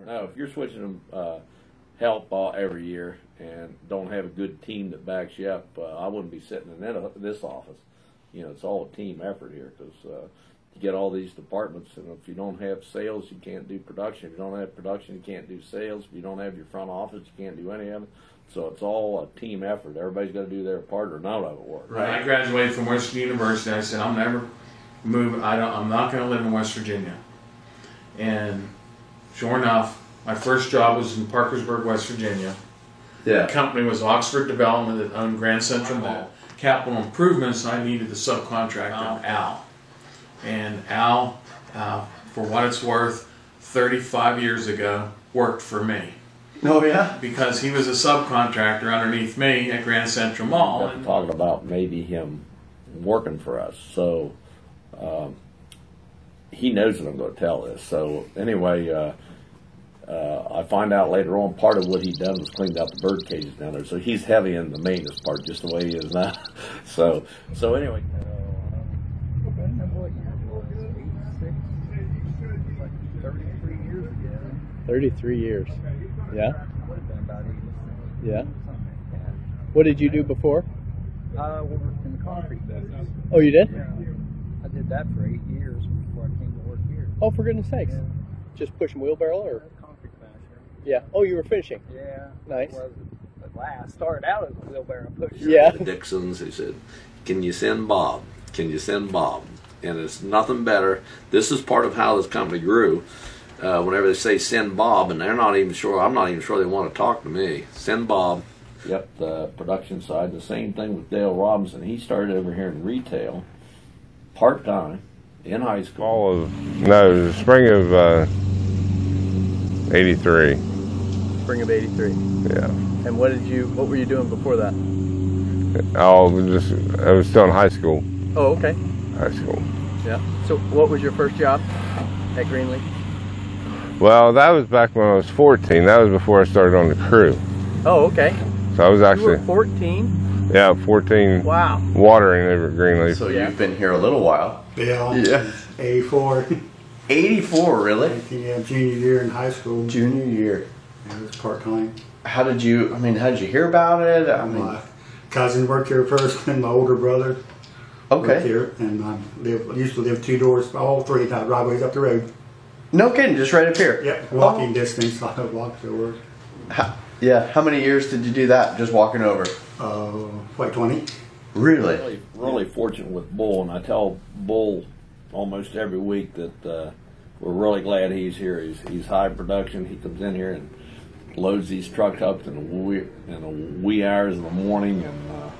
No, if you're switching them help every year and don't have a good team that backs you up, I wouldn't be sitting in this office. You know, it's all a team effort here because you get all these departments, and if you don't have sales, you can't do production. If you don't have production, you can't do sales. If you don't have your front office, you can't do any of it. So it's all a team effort. Everybody's got to do their part, or none of it works. Right. I graduated from Western University. I said, I'm never moving. I'm not going to live in West Virginia. And sure enough, my first job was in Parkersburg, West Virginia. Yeah. The company was Oxford Development that owned Grand Central Mall. Capital Improvements, and I needed the subcontract Al. And Al, for what it's worth, 35 years ago, worked for me. Oh, yeah? Because he was a subcontractor underneath me at Grand Central Mall. We're talking about maybe him working for us. So he knows that I'm going to tell this. So anyway, I find out later on part of what he done was cleaned out the bird cages down there. So he's heavy in the maintenance part, just the way he is now. So anyway. 33 years. Yeah? Yeah. What did you do before? I worked in the concrete business. Oh, you did? Yeah. I did that for 8 years before I came to work here. Oh, for goodness sakes. Yeah. Just pushing wheelbarrow or? Concrete finisher. Yeah. Oh, you were finishing? Yeah. Nice. I started out as a wheelbarrow pusher. Yeah. Dixon's, he said, can you send Bob? Can you send Bob? And it's nothing better. This is part of how this company grew. Whenever they say send Bob, and they're not even sure, I'm not even sure they want to talk to me. Send Bob. Yep, the production side. The same thing with Dale Robinson. He started over here in retail, part-time, in high school. The spring of 83. Spring of 83. Yeah. And what were you doing before that? I was still in high school. Oh, okay. High school. Yeah. So what was your first job at Greenlee? Well, that was back when I was 14. That was before I started on the crew. Oh, okay. So I was actually... You were 14? Yeah, 14. Wow. Watering over at Greenleaf. So you've been here a little while. Yeah. 84. 84, really? Yeah, junior year in high school. Junior year. Yeah, it was part-time. How did you hear about it? My cousin worked here first, and my older brother worked here. And I used to live 2 doors, all 3 driveways up the road. No kidding, just right up here? Yep, walking distance. I walked to work. How many years did you do that, just walking over? 20. Really? Really fortunate with Bull, and I tell Bull almost every week that we're really glad he's here. He's high production. He comes in here and loads these trucks up in the wee hours of the morning, and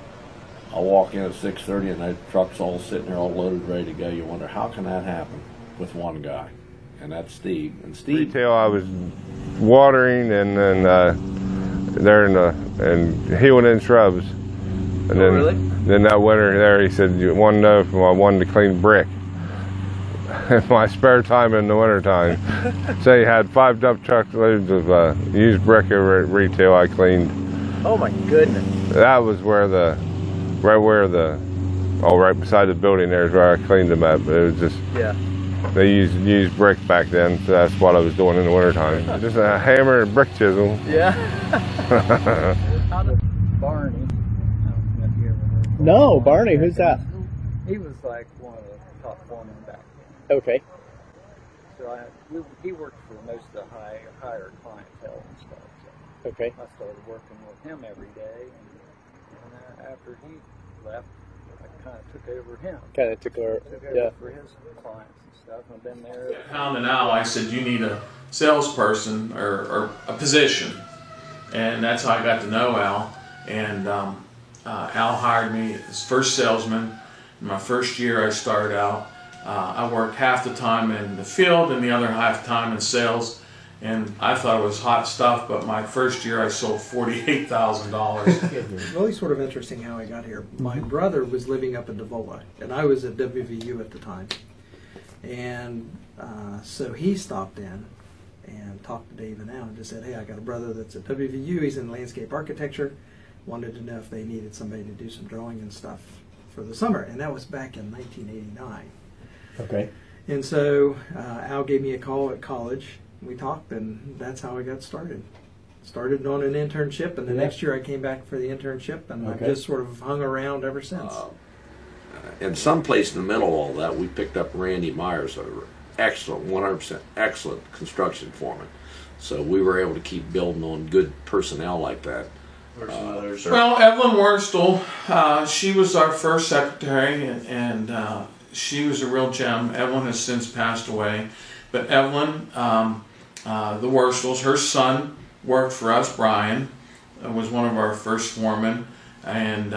I walk in at 6:30, and that truck's all sitting there, all loaded, ready to go. You wonder, how can that happen with one guy? And that's Steve. And Steve. Retail, I was watering and then there and healing in shrubs. And then, really? Then that winter there, he said, you want to know if I wanted to clean brick. In my spare time in the wintertime. So he had 5 dump truck loads of used brick over at retail I cleaned. Oh my goodness. That was where right beside the building there is where I cleaned them at. But it was just, yeah. They used brick back then, so that's what I was doing in the wintertime. Just a hammer and brick chisel. Yeah. How did Barney? I don't know if you ever heard of No, Barney, who's that? He was like one of the top foremen back then. Okay. So he worked for most of the higher clientele and stuff. So Okay. I started working with him every day, and after he left, I kind of took over him. Kind of took over, yeah. For his clients and stuff. I've been there. Found an Al. I said, you need a salesperson or a position. And that's how I got to know Al. And Al hired me as first salesman. In my first year I started out. I worked half the time in the field and the other half the time in sales. And I thought it was hot stuff, but my first year I sold $48,000. It's really sort of interesting how I got here. My brother was living up in Davola, and I was at WVU at the time. And so he stopped in and talked to Dave and Al and just said, hey, I got a brother that's at WVU. He's in landscape architecture. Wanted to know if they needed somebody to do some drawing and stuff for the summer. And that was back in 1989. Okay. And so Al gave me a call at college, we talked, and that's how I got started. Started on an internship, and the next year I came back for the internship, and I've just sort of hung around ever since. And someplace in the middle of all that, we picked up Randy Myers, an excellent, 100% excellent construction foreman. So we were able to keep building on good personnel like that. Well, Evelyn Worstel, she was our first secretary, and she was a real gem. Evelyn has since passed away. But Evelyn, the Worstels, her son worked for us. Brian was one of our first foremen, and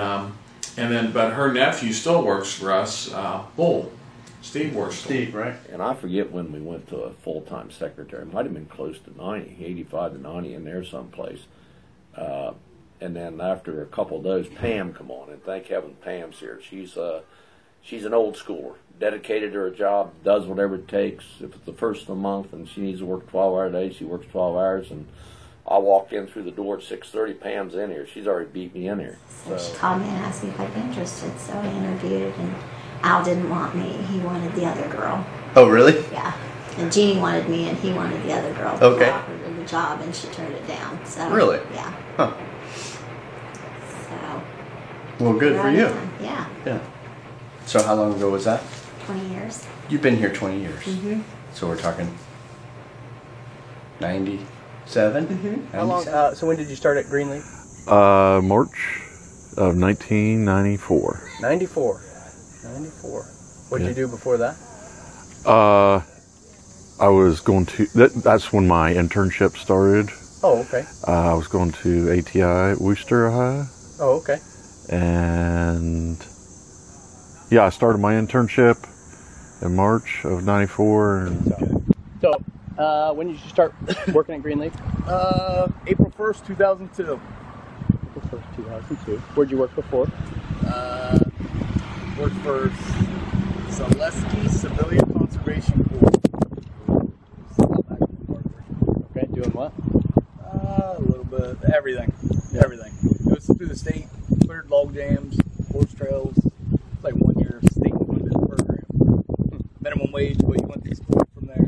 then but her nephew still works for us. Bull, Steve Worstel. Steve, right? And I forget when we went to a full-time secretary. It might have been close to 90, 85 to 90 in there someplace. And then after a couple of those, Pam come on, and thank heaven Pam's here. She's an old schooler, dedicated to her job, does whatever it takes. If it's the first of the month and she needs to work 12-hour days, she works 12 hours. And I walked in through the door at 6:30. Pam's in here. She's already beat me in here. So she called me and asked me if I'd be interested. So I interviewed, and Al didn't want me. He wanted the other girl. Oh, really? Yeah. And Jeannie wanted me, and he wanted the other girl. Okay. He offered her the job, and she turned it down. So really? Yeah. Huh. So. Well, good for you. Yeah. Yeah. So how long ago was that? 20 years. You've been here 20 years. Mm-hmm. So we're talking 97? Mm-hmm. How long? So when did you start at Greenleaf? March of 1994. 94. What did you do before that? I was going to, that's when my internship started. Oh, okay. I was going to ATI, Wooster, Ohio. Oh, okay. And yeah, I started my internship in March of 94. And So, when did you start working at Greenleaf? April 1st, 2002. April 1st, 2002. Where'd you work before? Worked for Zaleski Civilian Conservation Corps. Okay, doing what? A little bit, everything. Everything. It was through the state, cleared log jams, horse trails. It's like 1 year state funded program. Minimum wage, but you went to school from there.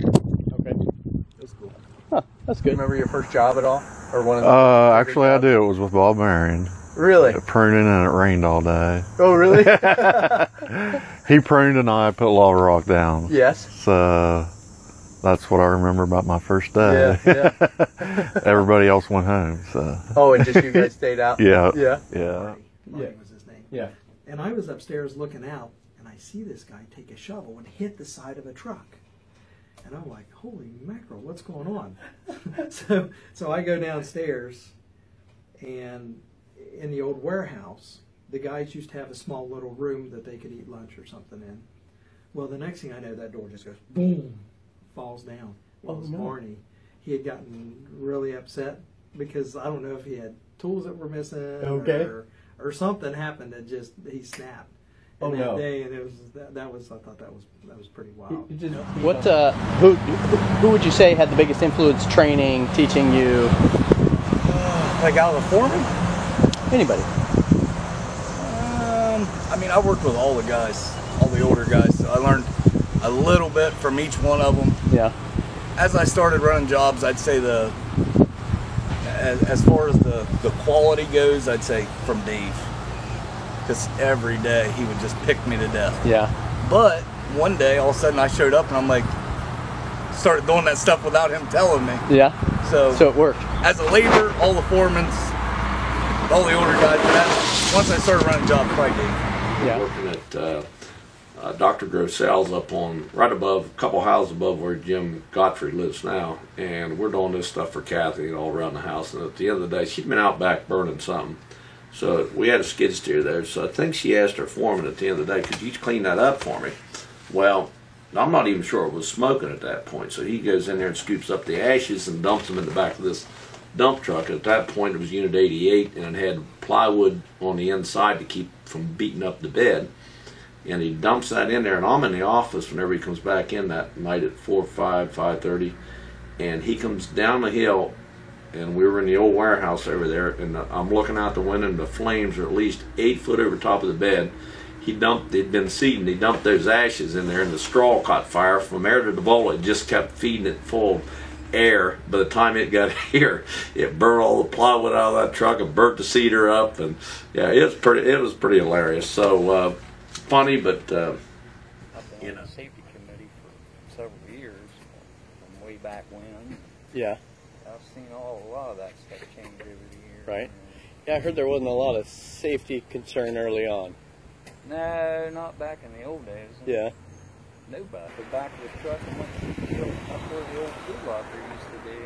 Okay. It was cool. Huh, that's good. Remember your first job at all? Or one of the actually I do. It was with Bob Marion. Really? Pruning, and it rained all day. Oh, really? He pruned and I put lava rock down. Yes. So that's what I remember about my first day. Yeah. Everybody else went home. So. Oh, and just you guys stayed out? Yeah. Yeah. Yeah. Marty was his name. Yeah. And I was upstairs looking out, and I see this guy take a shovel and hit the side of a truck. And I'm like, holy mackerel, what's going on? so I go downstairs, and in the old warehouse, the guys used to have a small little room that they could eat lunch or something in. Well, the next thing I know, that door just goes boom, falls down. It was Barney. He had gotten really upset because I don't know if he had tools that were missing or something happened that just he snapped. And that day, and it was that was I thought that was pretty wild. What who would you say had the biggest influence, training, teaching you? Like out of the foreman? Anybody? I mean, I worked with all the guys, all the older guys, so I learned a little bit from each one of them. Yeah. As I started running jobs, I'd say as far as the quality goes, I'd say from Dave. Because every day he would just pick me to death. Yeah. But one day, all of a sudden, I showed up and I'm like, started doing that stuff without him telling me. Yeah. So it worked. As a laborer, all the foremans, all the older guys. But once I started running jobs, probably Dave. Yeah. Working at Dr. Grossel's up on right above, a couple houses above where Jim Godfrey lives now, and we're doing this stuff for Kathy all around the house. And at the end of the day, she'd been out back burning something. So we had a skid steer there. So I think she asked her foreman at the end of the day, could you clean that up for me? Well, I'm not even sure it was smoking at that point. So he goes in there and scoops up the ashes and dumps them in the back of this dump truck. At that point, it was Unit 88, and it had plywood on the inside to keep from beating up the bed. And he dumps that in there, and I'm in the office whenever he comes back in that night at 5:30, and he comes down the hill. And we were in the old warehouse over there, and I'm looking out the window, and the flames are at least 8 foot over top of the bed. They'd been seeding, he dumped those ashes in there, and the straw caught fire. From air to the bowl, it just kept feeding it full. air. By the time it got here, it burned all the plywood out of that truck and burnt the cedar up, and yeah, it was pretty hilarious. So funny, but I've been on the safety committee for several years, from way back when. Yeah. I've seen a lot of that stuff change over the years. Right. Yeah, I heard there wasn't a lot of safety concern early on. No, not back in the old days. Yeah. Nobody. The back of the truck and went up where the old food locker used to be.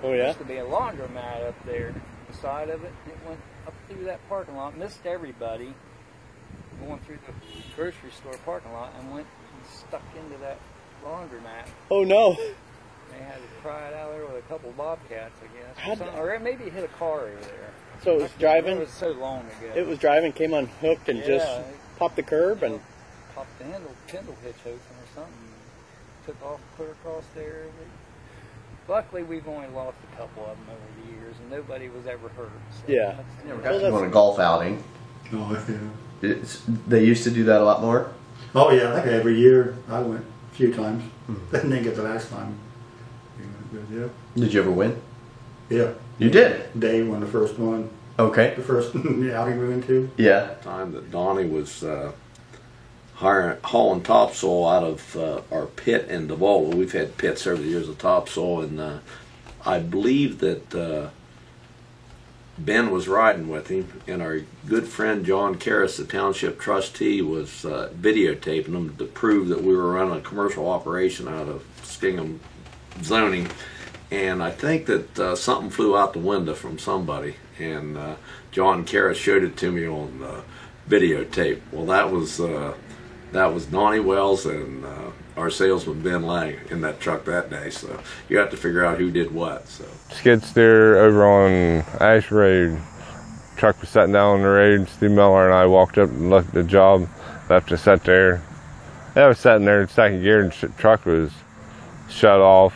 Oh, yeah? There used to be a laundromat up there. The side of it, it went up through that parking lot, missed everybody, going through the grocery store parking lot, and went and stuck into that laundromat. Oh, no. They had to pry it out there with a couple bobcats, I guess. Or maybe it hit a car over there. So it was driving? It was so long ago. It was driving, came unhooked, and just popped the curb and... Popped the Kendall hitch open or something. Took off clear across there. Luckily, we've only lost a couple of them over the years, and nobody was ever hurt. So yeah. Never got to go on a golf outing. Oh, yeah. They used to do that a lot more? Oh, yeah. I think every year I went a few times. Didn't get the last time. Yeah. Did you ever win? Yeah. You did? Dave won the first one. Okay. The first outing we went to. Yeah. Time that Donnie was hauling topsoil out of our pit in Davola. We've had pits over the years of topsoil, and I believe that Ben was riding with him, and our good friend John Karras, the township trustee, was videotaping them to prove that we were running a commercial operation out of Stingham zoning. And I think that something flew out the window from somebody, and John Karras showed it to me on videotape. Well, that was Donnie Wells and our salesman Ben Lang in that truck that day. So you have to figure out who did what. So skid steer over on Ash Road. Truck was sitting down on the road. Steve Miller and I walked up and looked at the job. Left it set there. I was sitting there in second gear, and the truck was shut off.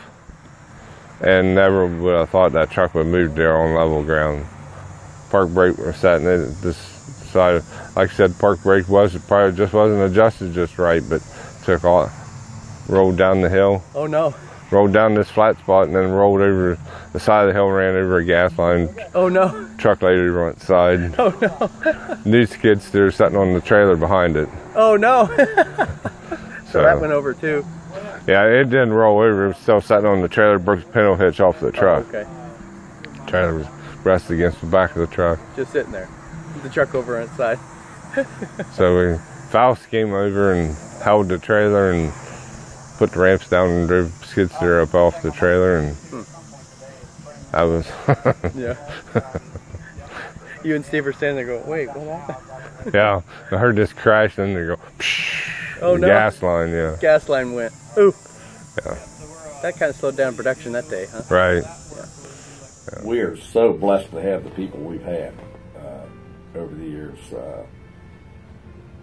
And never would have thought that truck would move there on level ground. Park brake was sitting at this side. Like I said, park brake probably just wasn't adjusted just right, but took off, rolled down the hill. Oh no. Rolled down this flat spot and then rolled over the side of the hill, ran over a gas line. Oh no. Truck laid over on its side. Oh no. New skid steer sitting on the trailer behind it. Oh no. So that went over too. Yeah, it didn't roll over. It was still sitting on the trailer, broke the pintle hitch off the truck. Oh, okay. Trailer was rested against the back of the truck. Just sitting there. The truck over on its side. So Faust came over and held the trailer and put the ramps down and drove skid steer up off the trailer, and I was... Yeah. You and Steve were standing there going, wait, what happened? Yeah, I heard this crash and they go, psh, oh the no. Gas line, yeah. Gas line went, ooh. Yeah. That kind of slowed down production that day, huh? Right. Yeah. We are so blessed to have the people we've had over the years.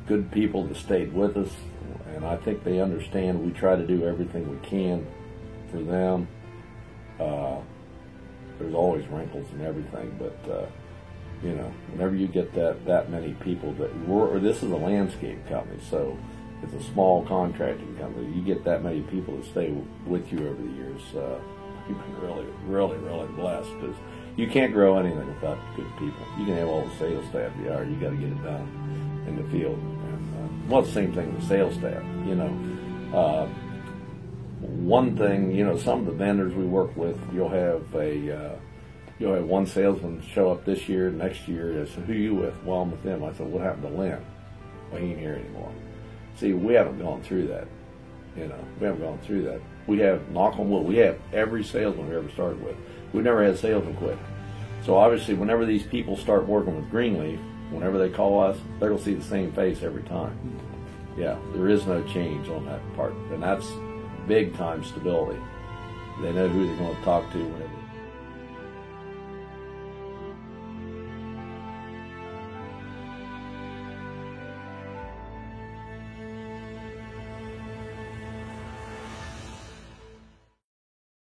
Good people that stayed with us, and I think they understand we try to do everything we can for them. There's always wrinkles and everything, but you know, whenever you get that many people this is a landscape company, so it's a small contracting company. You get that many people that stay with you over the years. You've been really, really, really blessed, because you can't grow anything without good people. You can have all the sales staff you are, you got to get it done in the field. And well, the same thing with sales staff. You know, one thing, you know, some of the vendors we work with, you'll have one salesman show up this year, next year. I said, who are you with? Well, I'm with them. I said, what happened to Lynn? Well, he ain't here anymore. See, we haven't gone through that. You know, we haven't gone through that. We have, knock on wood, we have every salesman we ever started with. We've never had a salesman quit. So obviously, whenever these people start working with Greenleaf, whenever they call us, they're going to see the same face every time. Yeah, there is no change on that part. And that's big time stability. They know who they're going to talk to whenever